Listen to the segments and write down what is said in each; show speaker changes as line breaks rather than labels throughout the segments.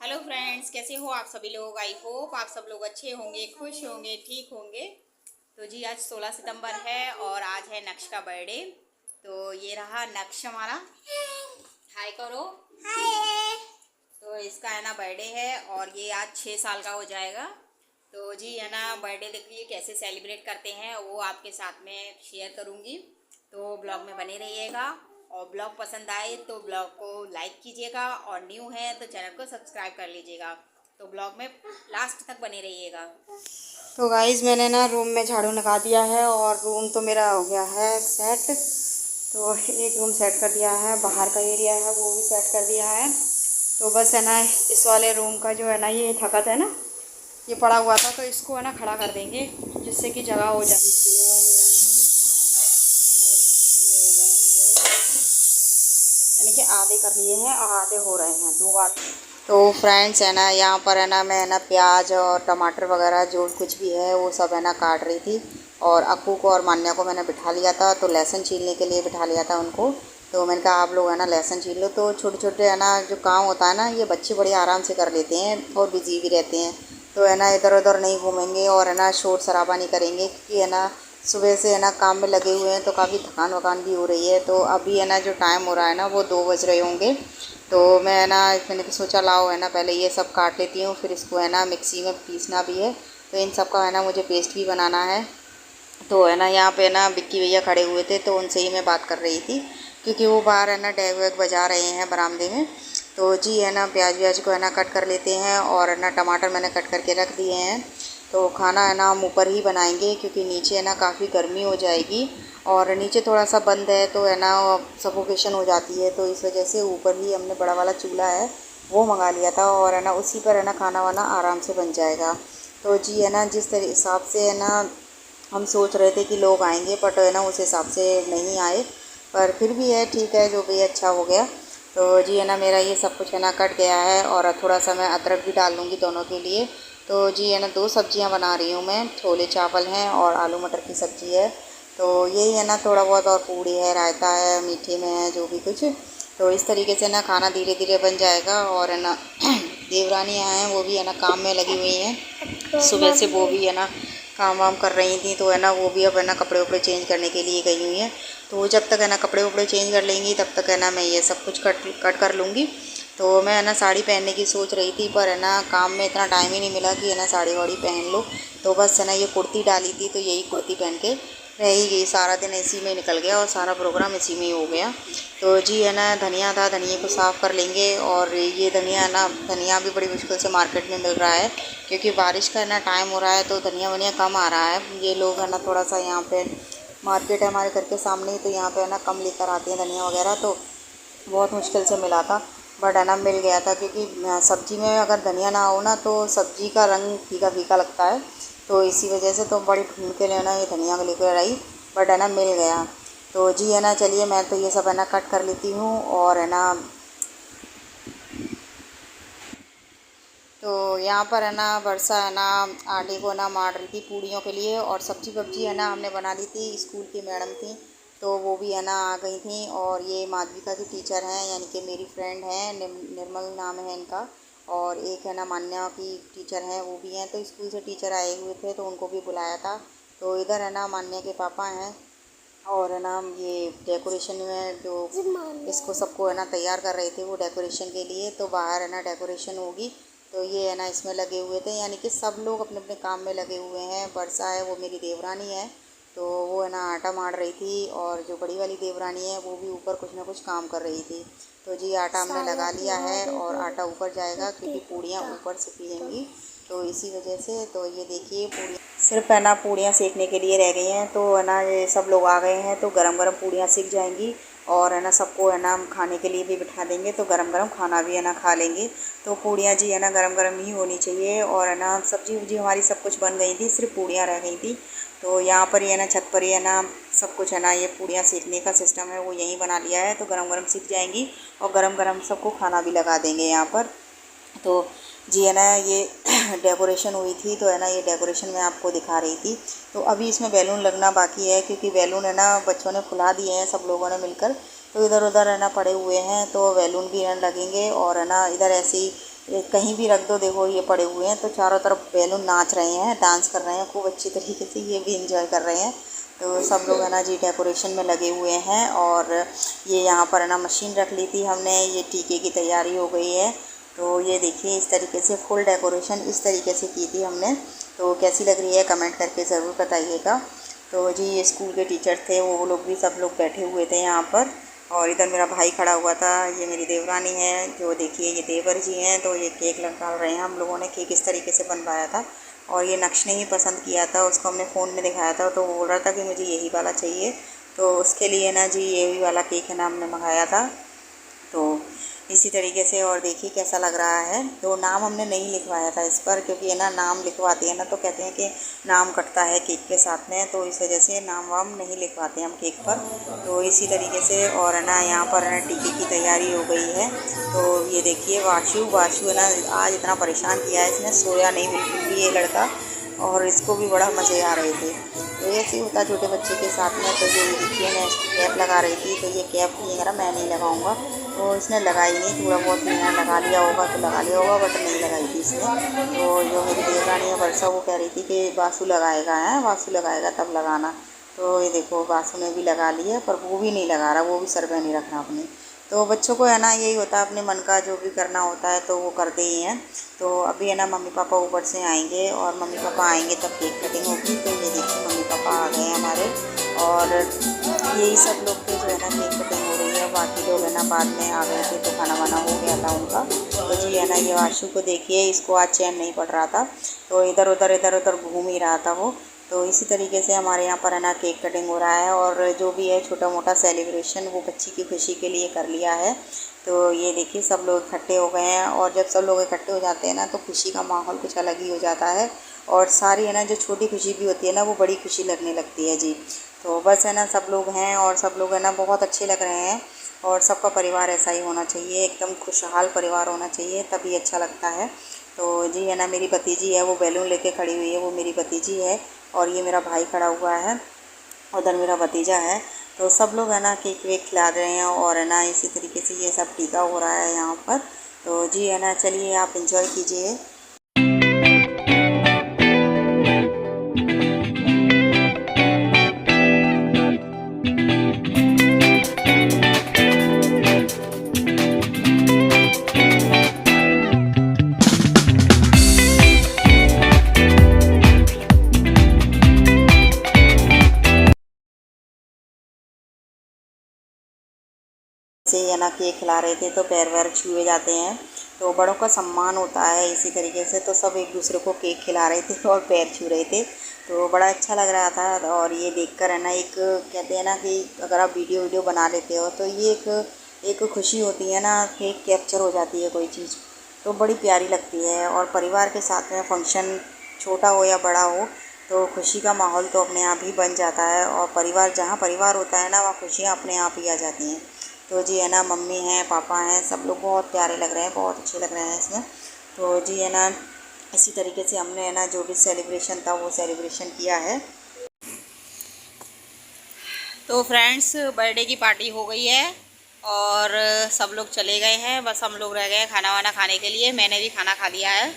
Hello friends, कैसे हो आप सभी लोग। आई होप आप सब लोग अच्छे होंगे, खुश होंगे, ठीक होंगे। तो जी आज 16 सितंबर है और आज है नक्श का बर्थडे। तो ये रहा नक्श हमारा। हाय करो। हाय। तो इसका है ना बर्थडे है और ये आज 6 साल का हो जाएगा। तो जी है ना बर्थडे देखिए कैसे सेलिब्रेट करते हैं वो आपके साथ में शेयर करूँगी। तो ब्लॉग में बने रहिएगा और ब्लॉग पसंद आए तो ब्लॉग को लाइक कीजिएगा और न्यू है तो चैनल को सब्सक्राइब कर लीजिएगा। तो ब्लॉग में लास्ट तक बने रहिएगा। तो गाइज़ मैंने ना रूम में झाड़ू लगा दिया है और रूम तो मेरा हो गया है सेट। तो एक रूम सेट कर दिया है, बाहर का एरिया है वो भी सेट कर दिया है। तो बस है ना इस वाले रूम का जो है ना ये थकत है ना, ये पड़ा हुआ था तो इसको है ना खड़ा कर देंगे जिससे कि जगह हो जाए। यानी कि आधे कर लिए हैं और आधे हो रहे हैं, 2 बार। तो फ्रेंड्स है ना यहाँ पर है ना मैं है ना प्याज और टमाटर वगैरह जो कुछ भी है वो सब है ना काट रही थी। और अक्कू को और मान्या को मैंने बिठा लिया था, तो लहसुन छीलने के लिए बिठा लिया था उनको। तो मैंने कहा आप लोग है ना लहसुन छील लो। तो छोटे छोटे है ना जो काम होता है ना ये बच्चे बड़े आराम से कर लेते हैं और बिजी भी रहते हैं। तो है ना इधर उधर नहीं घूमेंगे और है ना शोर शराबा नहीं करेंगे, क्योंकि है ना सुबह से है ना काम में लगे हुए हैं तो काफ़ी थकान वकान भी हो रही है। तो अभी है ना जो टाइम हो रहा है ना वो 2 बज रहे होंगे। तो मैं है ना मैंने सोचा लाओ है ना पहले ये सब काट लेती हूँ, फिर इसको है ना मिक्सी में पीसना भी है। तो इन सब का है ना मुझे पेस्ट भी बनाना है। तो है ना यहाँ पे ना बिक्की भैया खड़े हुए थे तो उनसे ही मैं बात कर रही थी, क्योंकि वो बाहर है ना डैग वैग बजा रहे हैं बरामदे में। तो जी है ना प्याज व्याज को है ना कट कर लेते हैं और है ना टमाटर मैंने कट करके रख दिए हैं। तो खाना है ना हम ऊपर ही बनाएंगे क्योंकि नीचे है ना काफ़ी गर्मी हो जाएगी और नीचे थोड़ा सा बंद है तो है ना सफोकेशन हो जाती है। तो इस वजह से ऊपर ही हमने बड़ा वाला चूल्हा है वो मंगा लिया था और है ना उसी पर है ना खाना वाना आराम से बन जाएगा। तो जी है ना जिस तरह हिसाब से है ना हम सोच रहे थे कि लोग आएंगे बट है ना उस हिसाब से नहीं आए, पर फिर भी है ठीक है जो भी अच्छा हो गया। तो जी है ना मेरा ये सब कुछ है ना कट गया है और थोड़ा सा मैं अदरक भी डाल लूँगी दोनों के लिए। तो जी है ना 2 सब्जियां बना रही हूँ मैं, छोले चावल हैं और आलू मटर की सब्ज़ी है। तो यही है ना थोड़ा बहुत और पूड़ी है, रायता है, मीठे में है जो भी कुछ। तो इस तरीके से ना खाना धीरे धीरे बन जाएगा। और है ना देवरानियाँ हैं वो भी है ना काम में लगी हुई हैं, सुबह से वो भी है ना काम वाम कर रही थी। तो है ना वो भी अब है ना कपड़े उपड़े चेंज करने के लिए गई हुई हैं। तो जब तक है ना कपड़े उपड़े चेंज कर लेंगी तब तक है ना मैं ये सब कुछ कट कर लूँगी। तो मैं है ना साड़ी पहनने की सोच रही थी पर है ना काम में इतना टाइम ही नहीं मिला कि है ना साड़ी वाड़ी पहन लो। तो बस है ना ये कुर्ती डाली थी तो यही कुर्ती पहन के रह ही गई, सारा दिन इसी में निकल गया और सारा प्रोग्राम इसी में ही हो गया। तो जी है ना धनिया था, धनिया को साफ़ कर लेंगे। और ये धनिया है ना धनिया भी बड़ी मुश्किल से मार्केट में मिल रहा है क्योंकि बारिश का है ना टाइम हो रहा है तो धनिया वनिया कम आ रहा है। ये लोग है ना थोड़ा सा यहाँ पे मार्केट है हमारे घर के सामने ही, तो यहाँ पे है ना कम लेकर आते हैं धनिया वगैरह। तो बहुत मुश्किल से मिला था बट है ना मिल गया था, क्योंकि सब्ज़ी में अगर धनिया ना हो ना तो सब्ज़ी का रंग फीका फीका लगता है। तो इसी वजह से तो बड़ी ढूंढ के लेना ये धनिया को लेकर आई बट है ना मिल गया। तो जी है ना चलिए मैं तो ये सब है ना कट कर लेती हूँ। और है ना तो यहाँ पर है ना वर्षा है ना आटे को ना मार रही थी पूड़ियों के लिए, और सब्जी वब्जी है ना हमने बना ली थी, स्कूल की मैडम थी तो वो भी है ना आ गई थी। और ये माधविका की टीचर हैं यानी कि मेरी फ्रेंड हैं, निर्मल नाम है इनका। और एक है ना मान्या की टीचर हैं वो भी हैं। तो स्कूल से टीचर आए हुए थे तो उनको भी बुलाया था। तो इधर है ना मान्या के पापा हैं और है ना ये डेकोरेशन में जो इसको सबको है ना तैयार कर रहे थे वो डेकोरेशन के लिए। तो बाहर है ना डेकोरेशन होगी तो ये है ना इसमें लगे हुए थे, यानी कि सब लोग अपने अपने काम में लगे हुए हैं। वर्षा है वो मेरी देवरानी है तो वो है ना आटा मार रही थी, और जो बड़ी वाली देवरानी है वो भी ऊपर कुछ ना कुछ काम कर रही थी। तो जी आटा हमने लगा लिया है और आटा ऊपर जाएगा क्योंकि पूड़ियाँ ऊपर से पिएंगी तो इसी वजह से। तो ये देखिए पूड़ियाँ सिर्फ है ना पूड़ियाँ सेकने के लिए रह गई हैं। तो है ना ये सब लोग आ गए हैं तो गरम गरम पूड़ियाँ सेक जाएंगी और है ना सबको है ना खाने के लिए भी बिठा देंगे तो गरम गरम खाना भी है ना खा लेंगे। तो पूड़ियाँ जी है ना गरम गरम ही होनी चाहिए। और है ना सब्जी वब्जी हमारी सब कुछ बन गई थी, सिर्फ पूड़ियाँ रह गई थी। तो यहाँ पर ही है ना छत पर ही है ना सब कुछ है ना ये पूड़ियाँ सेकने का सिस्टम है वो यहीं बना लिया है। तो गरम गरम सीख जाएंगी और गरम गरम सबको खाना भी लगा देंगे यहाँ पर। तो जी है ना ये डेकोरेशन हुई थी तो है ना ये डेकोरेशन मैं आपको दिखा रही थी। तो अभी इसमें बैलून लगना बाकी है क्योंकि बैलून है ना बच्चों ने फुला दिए हैं सब लोगों ने मिलकर। तो इधर उधर है ना पड़े हुए हैं तो बैलून भी है ना लगेंगे। और है ना इधर ऐसे ही कहीं भी रख दो, देखो ये पड़े हुए हैं। तो चारों तरफ बैलून नाच रहे हैं, डांस कर रहे हैं खूब अच्छी तरीके से, ये भी इंजॉय कर रहे हैं। तो सब लोग है ना जी डेकोरेशन में लगे हुए हैं। और ये यहाँ पर है ना मशीन रख ली थी हमने, ये टीके की तैयारी हो गई है। तो ये देखिए इस तरीके से फुल डेकोरेशन इस तरीके से की थी हमने। तो कैसी लग रही है कमेंट करके ज़रूर बताइएगा। तो जी ये स्कूल के टीचर थे, वो लोग भी सब लोग बैठे हुए थे यहाँ पर। और इधर मेरा भाई खड़ा हुआ था, ये मेरी देवरानी है, जो देखिए ये देवर जी हैं। तो ये केक निकाल रहे हैं। हम लोगों ने केक इस तरीके से बनवाया था और ये नक्श ने ही पसंद किया था, उसको हमने फ़ोन में दिखाया था। तो वो बोल रहा था कि मुझे यही वाला चाहिए, तो उसके लिए ना जी यही वाला केक है ना हमने मंगाया था। तो इसी तरीके से और देखिए कैसा लग रहा है। तो नाम हमने नहीं लिखवाया था इस पर, क्योंकि है ना नाम लिखवाते हैं ना तो कहते हैं कि नाम कटता है केक के साथ में, तो इस वजह से नाम वाम नहीं लिखवाते हम केक पर। तो इसी तरीके से और है ना यहाँ पर है ना टीके की तैयारी हो गई है। तो ये देखिए वाशु है ना आज इतना परेशान किया है इसने, सोया नहीं बिल्कुल भी ये लड़का, और इसको भी बड़ा मज़े आ रहे थे। तो ऐसे ही होता छोटे बच्चे के साथ में। तो ये देखिए मैं इसकी कैप लगा रही थी, तो ये कैप नहीं कह रहा मैं नहीं लगाऊंगा, तो इसने लगाई नहीं। थोड़ा बहुत मैंने लगा लिया होगा तो लगा लिया होगा, बट नहीं लगाई थी इसने। तो जो मेरी देवरानी है वर्षा, वो कह रही थी कि वासु लगाएगा, है वासु लगाएगा तब लगाना। तो ये देखो वासु ने भी लगा लिया, पर वो भी नहीं लगा रहा, वो भी सर पे नहीं रखना अपने। तो बच्चों को है ना यही होता है, अपने मन का जो भी करना होता है तो वो करते ही हैं। तो अभी है ना मम्मी पापा ऊपर से आएंगे, और मम्मी पापा आएंगे तब केक कटिंग होगी। तो ये देखिए मम्मी पापा आ गए हैं हमारे, और यही सब लोग थे जो है ना केक कटिंग हो रही है। बाकी लोग है ना बाद में आ गए थे, तो खाना वाना हो गया था उनका। तो जी है ना ये आशु को देखिए, इसको आज चैन नहीं पड़ रहा था, तो इधर उधर घूम ही रहा था वो। तो इसी तरीके से हमारे यहाँ पर है ना केक कटिंग हो रहा है, और जो भी है छोटा मोटा सेलिब्रेशन वो बच्ची की खुशी के लिए कर लिया है। तो ये देखिए सब लोग इकट्ठे हो गए हैं, और जब सब लोग इकट्ठे हो जाते हैं ना तो खुशी का माहौल कुछ अलग ही हो जाता है। और सारी है ना जो छोटी खुशी भी होती है ना वो बड़ी खुशी लगने लगती है जी। तो बस है ना सब लोग हैं, और सब लोग है ना बहुत अच्छे लग रहे हैं। और सबका परिवार ऐसा ही होना चाहिए, एकदम खुशहाल परिवार होना चाहिए, तभी अच्छा लगता है। तो जी है ना मेरी भतीजी है, वो बैलून लेके खड़ी हुई है, वो मेरी भतीजी है। और ये मेरा भाई खड़ा हुआ है, उधर मेरा भतीजा है। तो सब लोग है ना केक वेक खिला रहे हैं, और है ना इसी तरीके से ये सब टीका हो रहा है यहाँ पर। तो जी है ना चलिए आप इंजॉय कीजिए। से है ना केक खिला रहे थे, तो पैर वैर छुए जाते हैं, तो बड़ों का सम्मान होता है इसी तरीके से। तो सब एक दूसरे को केक खिला रहे थे और पैर छू रहे थे, तो बड़ा अच्छा लग रहा था। और ये देखकर है ना एक कहते हैं ना कि अगर आप वीडियो बना लेते हो तो ये एक खुशी होती है ना कि कैप्चर हो जाती है कोई चीज़, तो बड़ी प्यारी लगती है। और परिवार के साथ में फंक्शन छोटा हो या बड़ा हो, तो खुशी का माहौल तो अपने आप ही बन जाता है। और परिवार जहाँ परिवार होता है ना वहाँ खुशियाँ अपने आप ही आ जाती हैं। तो जी है ना मम्मी हैं, पापा हैं, सब लोग बहुत प्यारे लग रहे हैं, बहुत अच्छे लग रहे हैं इसमें। तो जी है ना इसी तरीके से हमने है ना जो भी सेलिब्रेशन था वो सेलिब्रेशन किया है। तो फ्रेंड्स बर्थडे की पार्टी हो गई है, और सब लोग चले गए हैं, बस हम लोग रह गए हैं खाना वाना खाने के लिए। मैंने भी खाना खा लिया है,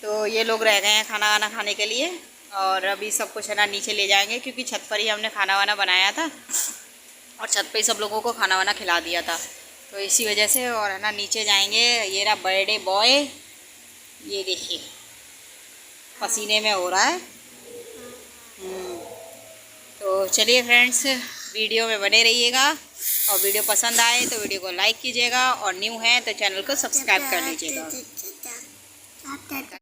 तो ये लोग रह गए हैं खाना वाना खाने के लिए। और अभी सब कुछ है ना नीचे ले जाएंगे, क्योंकि छत पर ही हमने खाना वाना बनाया था, और छत पे ही सब लोगों को खाना वाना खिला दिया था, तो इसी वजह से। और है ना नीचे जाएंगे, ये रहा बर्थडे बॉय, ये देखिए पसीने में हो रहा है। तो चलिए फ्रेंड्स वीडियो में बने रहिएगा, और वीडियो पसंद आए तो वीडियो को लाइक कीजिएगा, और न्यू है तो चैनल को सब्सक्राइब कर लीजिएगा।